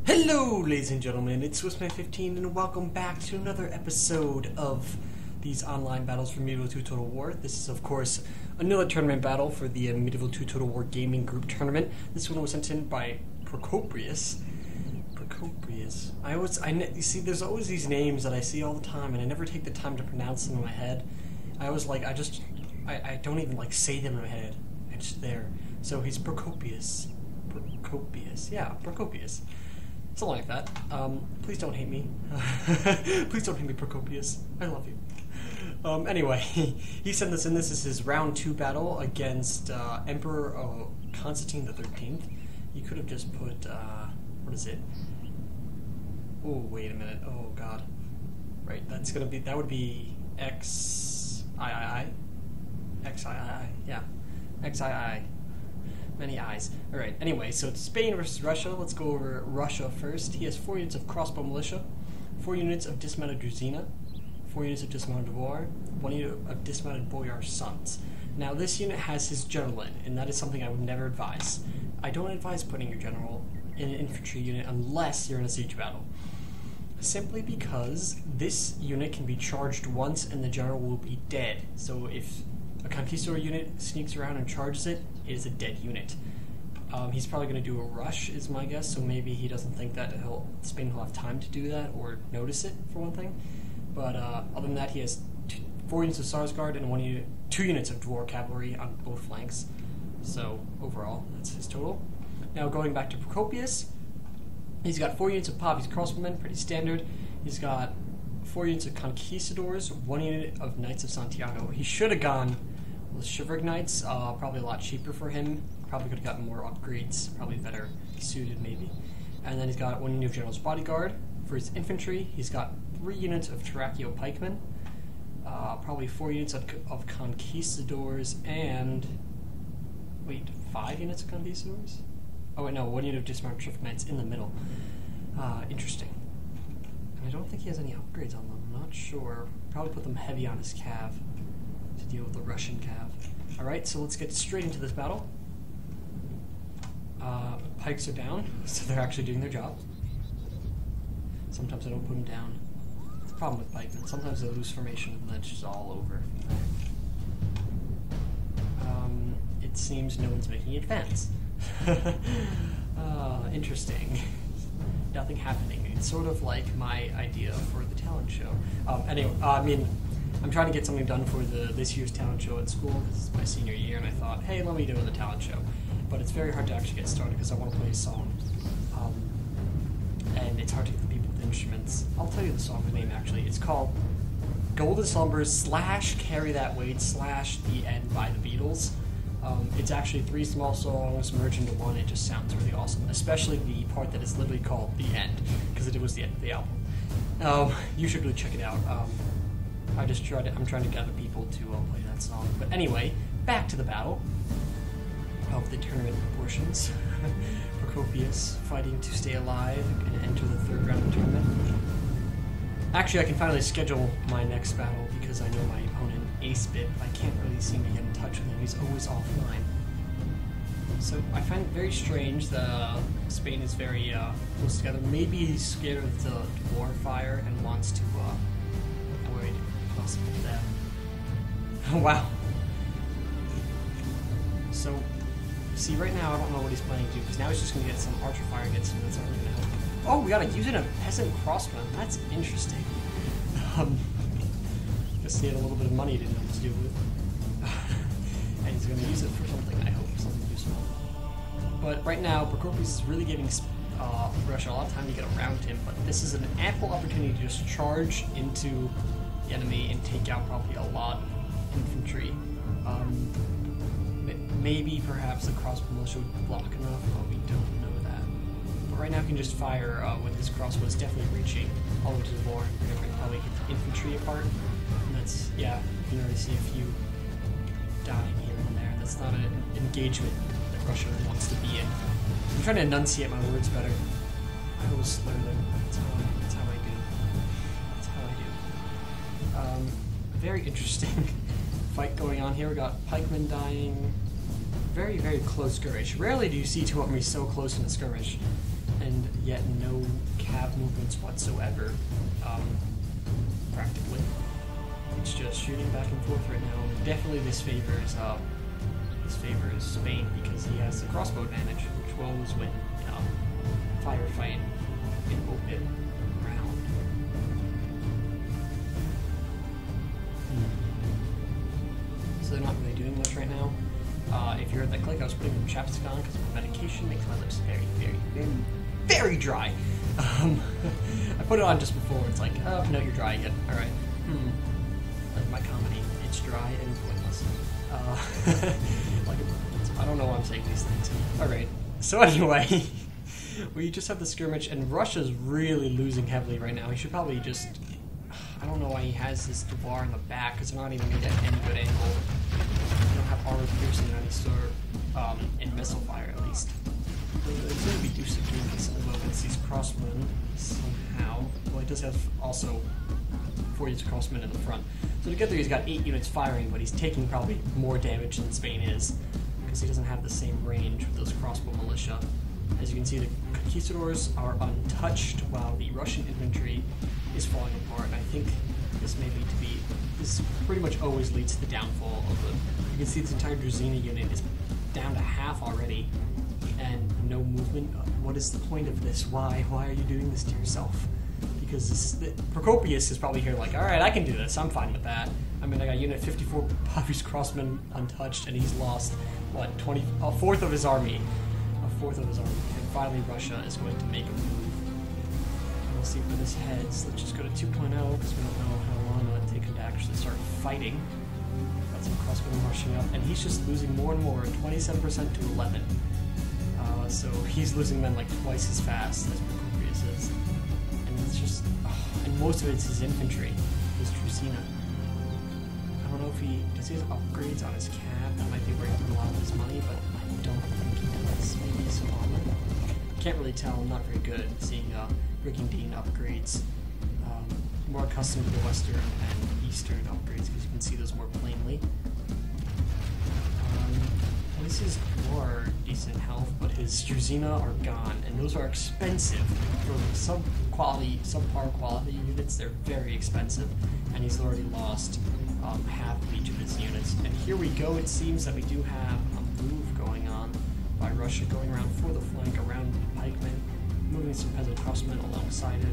Hello, ladies and gentlemen, it's SwissMan15, and welcome back to another episode of these online battles for Medieval 2 Total War. This is, of course, another tournament battle for the Medieval 2 Total War Gaming Group Tournament. This one was sent in by Procopius. Procopius. You see, there's always these names that I see all the time, and I never take the time to pronounce them in my head. I don't even, say them in my head. It's just there. So he's Procopius. Procopius. Yeah, Procopius. Something like that. Please don't hate me. Please don't hate me, Procopius. I love you. Anyway, he sent this in. This is his round 2 battle against Emperor Constantine the 13th. He could have just put, what is it? Oh, wait a minute. Oh, God. Right, that would be XIII? XIII, yeah. XIII. Many eyes. Alright, anyway, so it's Spain versus Russia. Let's go over Russia first. He has 4 units of crossbow militia, 4 units of dismounted Druzina, 4 units of dismounted Dvor, 1 unit of dismounted Boyar Sons. Now, this unit has his general in, and that is something I would never advise. I don't advise putting your general in an infantry unit unless you're in a siege battle. Simply because this unit can be charged once and the general will be dead. So if a conquistador unit sneaks around and charges it, it is a dead unit. He's probably going to do a rush, is my guess, so maybe he doesn't think that Spain will have time to do that or notice it, for one thing. But other than that, he has 4 units of Sarsgaard and 2 units of Dvor cavalry on both flanks. So overall, that's his total. Now going back to Procopius, he's got 4 units of Pavi's crossbowmen, pretty standard. He's got 4 units of Conquistadors, 1 unit of Knights of Santiago. He should have gone with Chivalric Knights, probably a lot cheaper for him. Probably could have gotten more upgrades, probably better suited maybe. And then he's got 1 unit of General's Bodyguard. For his infantry, he's got 3 units of Terracchio Pikemen, probably 4 units of Conquistadors, and... wait, 5 units of Conquistadors? Oh wait, no, 1 unit of Dismounted Chivalric Knights in the middle. Interesting. And I don't think he has any upgrades on them, I'm not sure. Probably put them heavy on his cav to deal with the Russian cav. Alright, so let's get straight into this battle. Pikes are down, so they're actually doing their job. Sometimes I don't put them down. It's a problem with pikemen. Sometimes they lose formation and then it's just all over. It seems no one's making advance. Interesting. Nothing happening. It's sort of like my idea for the talent show. Anyway, I'm trying to get something done for this year's talent show at school. This is my senior year, and I thought, hey, let me do the talent show. But it's very hard to actually get started because I want to play a song. And it's hard to get the people with instruments. I'll tell you the song's name, actually. It's called Golden Slumbers / Carry That Weight / The End by the Beatles. It's actually 3 small songs merged into one. It just sounds really awesome, especially the part that is literally called The End, because it was the end of the album. You should really check it out. I'm trying to gather people to play that song. But anyway, back to the battle of the tournament proportions. Procopius fighting to stay alive and enter the 3rd round of the tournament. Actually, I can finally schedule my next battle because I know my opponent Ace-Bit, but I can't really seem to get in touch with him. He's always offline. So I find it very strange that Spain is very close together. Maybe he's scared of the Dvor fire and wants to avoid possible death. Wow. So, see, right now I don't know what he's planning to do, because now he's just going to get some archer fire against him. That's not really going to help him. Oh, we got to use it a peasant crossbow. That's interesting. Guess he had a little bit of money he didn't know what to do with. And he's going to use it for something, I hope, something useful. But right now, Procopius is really giving Russia a lot of time to get around him, but this is an ample opportunity to just charge into the enemy and take out probably a lot of infantry. Maybe perhaps the crossbow militia would block enough, but we don't know that. But right now he can just fire with his crossbow. It's definitely reaching all the way to the board. We're going to probably hit the infantry apart. And that's, yeah, you can already see a few dying here and there. That's not an engagement that Russia wants to be in. I'm trying to enunciate my words better. I always slur them. That's how I do. That's how I do. Very interesting fight going on here. We got pikemen dying. Very, very close skirmish. Rarely do you see two armies so close in a skirmish. and yet no cav movements whatsoever, practically. It's just shooting back and forth right now. Definitely this favors Spain because he has the crossbow advantage, which will always win firefight in open ground. So they're not really doing much right now. If you're at that click, I was putting chapstick on because my medication makes my lips very, very, very, very dry. I put it on just before. It's like, oh, no, you're dry again. All right. Like my comedy, it's dry and pointless. Like, I don't know why I'm saying these things. All right. So anyway, we just have the skirmish, and Russia's really losing heavily right now. He should probably just. I don't know why he has this Devar in the back, because they're not even going to get any good angle. They don't have armor piercing or any sort in missile fire, at least. It's going to be Deuce of Doom at the moment. These crossmen somehow. Well, he does have also 4 units of crossmen in the front. So together he's got 8 units firing, but he's taking probably more damage than Spain is, because he doesn't have the same range with those crossbow militia. As you can see, the conquistadors are untouched, while the Russian infantry is falling apart. And I think this this pretty much always leads to the downfall of the. You can see this entire Druzina unit is down to half already, and no movement. What is the point of this? Why are you doing this to yourself? Because Procopius is probably here like, all right, I can do this. I'm fine with that. I mean, I got Unit 54 Procopius Crossmen untouched, and he's lost what a fourth of his army. And finally, Russia is going to make a move. We'll see where this heads. Let's just go to 2.0 because we don't know how long it'll take him to actually start fighting. Got some crossbow rushing up, and he's just losing more and more, 27% to 11. So he's losing men like twice as fast as Procopius is. And it's just, and most of it's his infantry, his Druzina. I don't know if does he have upgrades on his cav? That might be where he put a lot of his money, but I don't think he does. Maybe some armor. Can't really tell. I'm not very good at seeing Brigandine upgrades. More accustomed to the Western and Eastern upgrades because you can see those more plainly. This is more decent health, but his Druzina are gone, and those are expensive. For subpar quality units, they're very expensive, and he's already lost half of each of his units. And here we go, it seems that we do have a move going on by Russia, going around for the flank, around the pikemen, moving some peasant crossmen alongside it.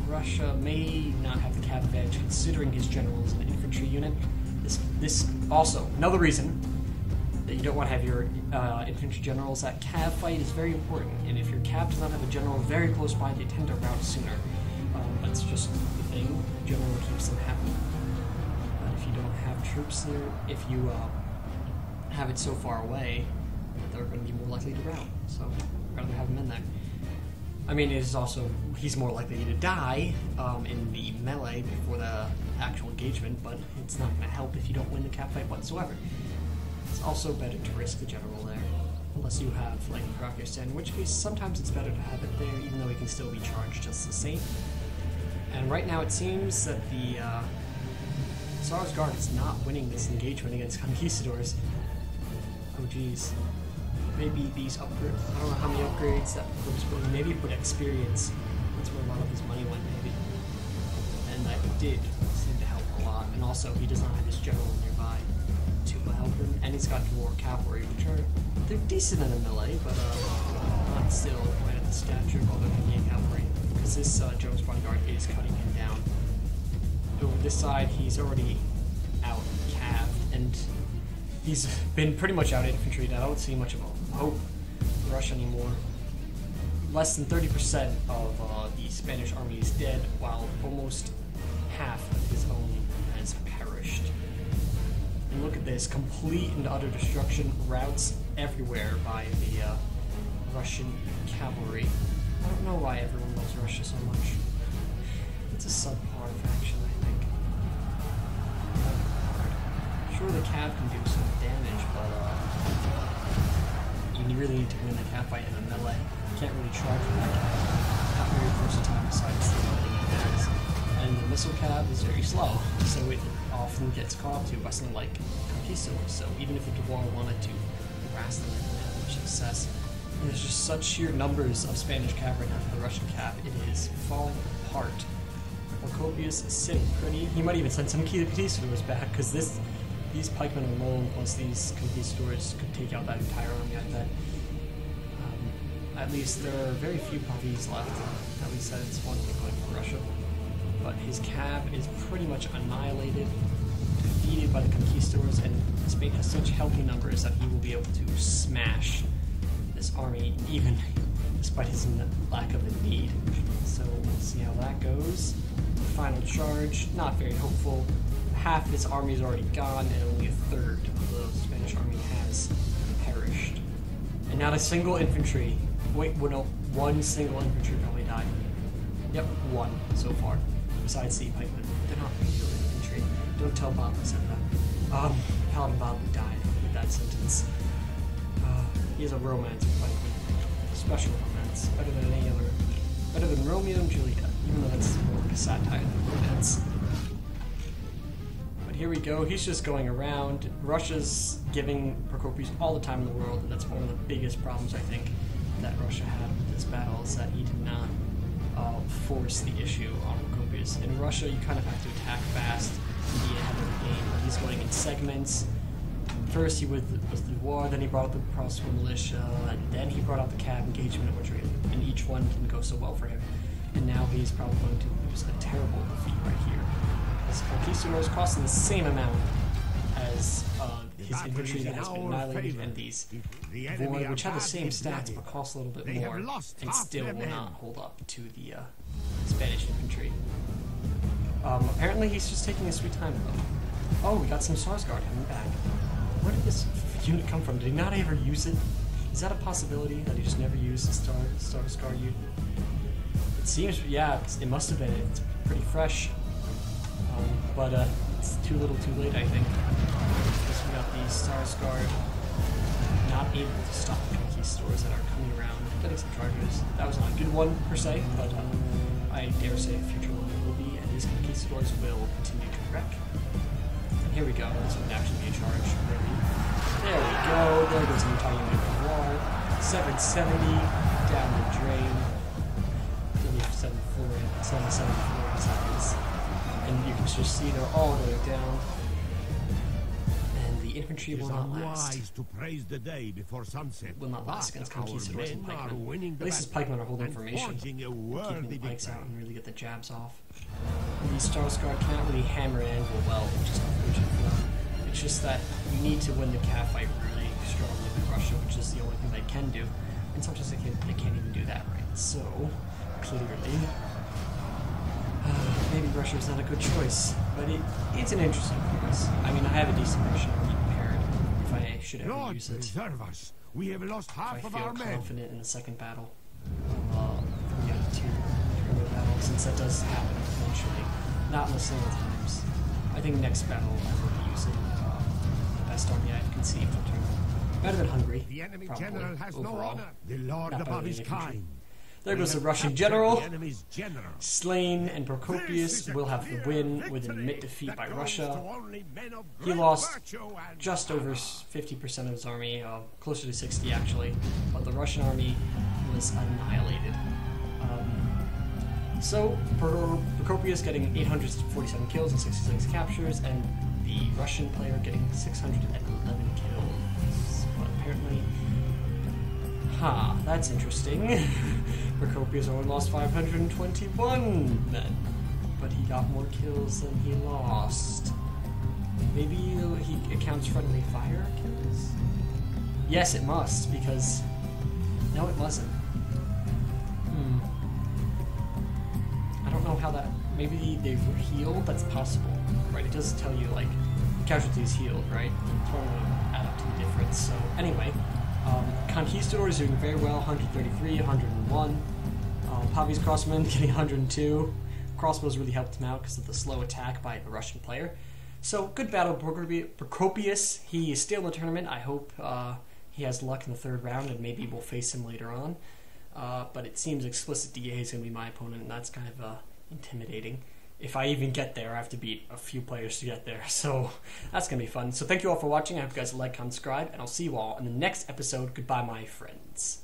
Russia may not have the cav advantage considering his general is an infantry unit. This also, another reason that you don't want to have your infantry generals. That cav fight is very important, and if your cav does not have a general very close by, they tend to rout sooner. That's just the thing. The general keeps them happy. But if you don't have troops there, if you have it so far away, they're going to be more likely to rout. So I'd rather have them in there. I mean, it is also, he's more likely to die in the melee before the actual engagement, but it's not going to help if you don't win the cav fight whatsoever. It's also better to risk the general there, unless you have, like, Procopius, in which case sometimes it's better to have it there, even though he can still be charged just the same. And right now it seems that the Tsar's Guard is not winning this engagement against Conquistadors. Oh geez. Maybe these upgrades, I don't know how many upgrades that was putting, maybe put experience. That's where a lot of his money went, maybe. And that did seem to help a lot. And also, he does not have his general nearby to help him. And he's got Dwarf Cavalry, which are, they're decent in the melee, but not still quite at the stature of other Canadian cavalry. Because this Jones Bodyguard is cutting him down. Over this side, he's already out calved, and he's been pretty much out infantry. I don't see much of a hope for Russia anymore. Less than 30% of the Spanish army is dead, while almost half of his own has perished. And look at this, complete and utter destruction, routes everywhere by the Russian cavalry. I don't know why everyone loves Russia so much. It's a subpar faction, I think. Sure, the cav can do some damage, but you really need to win the cav fight in a melee. You can't really charge with that cav. Not very versatile besides the building it has. And the missile cav is very slow, so it often gets caught to by something like Conquistadors. So even if the Devar wanted to harass them, they didn't have much success. There's just such sheer numbers of Spanish cav right now for the Russian cav. It is falling apart. Procopius is sitting pretty. He might even send some conquistadors back, because these pikemen alone plus these conquistadors could take out that entire army, I bet. At least there are very few puppies left. At least that's one thing going for Russia. But his cav is pretty much annihilated, defeated by the conquistadors, and Spain has such healthy numbers that he will be able to smash this army, even despite his lack of a need. So we'll see how that goes. Final charge, not very hopeful. Half his army is already gone, and only a third of the Spanish army has perished. And not a single infantry. Wait, well, no, one single infantry probably died. Yep, one so far. Besides the pikemen. They're not regular infantry. Don't tell Bob I said that. Paladin Bob died with that sentence. He has a romance with pikemen. Special romance. Better than any other. Better than Romeo and Juliet. Even though that's more like a satire than romance. But here we go. He's just going around. Russia's giving Procopius all the time in the world, and that's one of the biggest problems, I think, that Russia had with this battle, is that he did not force the issue on Procopius. In Russia, you kind of have to attack fast and be ahead of the game. He's going in segments. First he was the war, then he brought out the Procopius militia, and then he brought out the cav engagement infantry, and each one didn't go so well for him. And now he's probably going to lose a terrible defeat right here. His conquistadors costing the same amount as his infantry that has been annihilated, and these Void, which have the same stats but cost a little bit more, and still will not hold up to the Spanish infantry. Apparently he's just taking his sweet time though. Oh, we got some Sarsgaard coming back. Where did this unit come from? Did he not ever use it? Is that a possibility, that he just never used the Sarsgaard unit? It seems, yeah, it must have been. It's pretty fresh. But it's too little too late, I think. Because we got these Sarsgaard not able to stop the conquistadors that are coming around, getting some charges. That was not a good one, per se, but I dare say a future one will be, and these conquistadors will continue to wreck. And here we go. This would actually be a charge. There we go. There goes the entire unit of the wall. 770 down the drain. 774 seconds. And you can just see they're all going down. And the infantry will not last. To praise the day before sunset. Will not last against conquistadors and pikemen. At least his pikemen are holding formation, keeping the pikes out and really get the jabs off. And these Sarsgaard can't really hammer and anvil well, which is unfortunate for them. It's just that you need to win the cav fight really strongly with Russia, which is the only thing they can do. And sometimes they can't even do that right. So, clearly, maybe Russia is not a good choice, but it's an interesting choice. I mean, I have a decent Russian army prepared if I should ever use it. We have lost half if I feel confident in the second battle, from the other two battles, since that does happen eventually, not in the single times. I think next battle I will be using the best army I've conceived in turn. Better than Hungary, the enemy probably, general has overall. no honor. The Lord above is kind. There goes the Russian general, slain, and Procopius will have the win with an admit defeat by Russia. He lost just over 50% of his army, closer to 60 actually, but the Russian army was annihilated. So, Procopius getting 847 kills and 66 captures, and the Russian player getting 611 kills. But apparently... that's interesting. Procopius only lost 521 men, but he got more kills than he lost. Maybe it counts friendly fire kills? Yes, it must, because... No, it wasn't. I don't know how that... Maybe they were healed? That's possible, right? It does tell you, like, casualties healed, right? It's probably going to add up to the difference. So, anyway... Conquistadors doing very well, 133, 101. Pavi's crossmen getting 102. Crossbows really helped him out because of the slow attack by the Russian player. So, good battle, Procopius. He is still in the tournament. I hope he has luck in the third round, and maybe we'll face him later on. But it seems explicit DA is going to be my opponent, and that's kind of intimidating. If I even get there, I have to beat a few players to get there, so that's going to be fun. So thank you all for watching. I hope you guys like, comment, subscribe, and I'll see you all in the next episode. Goodbye, my friends.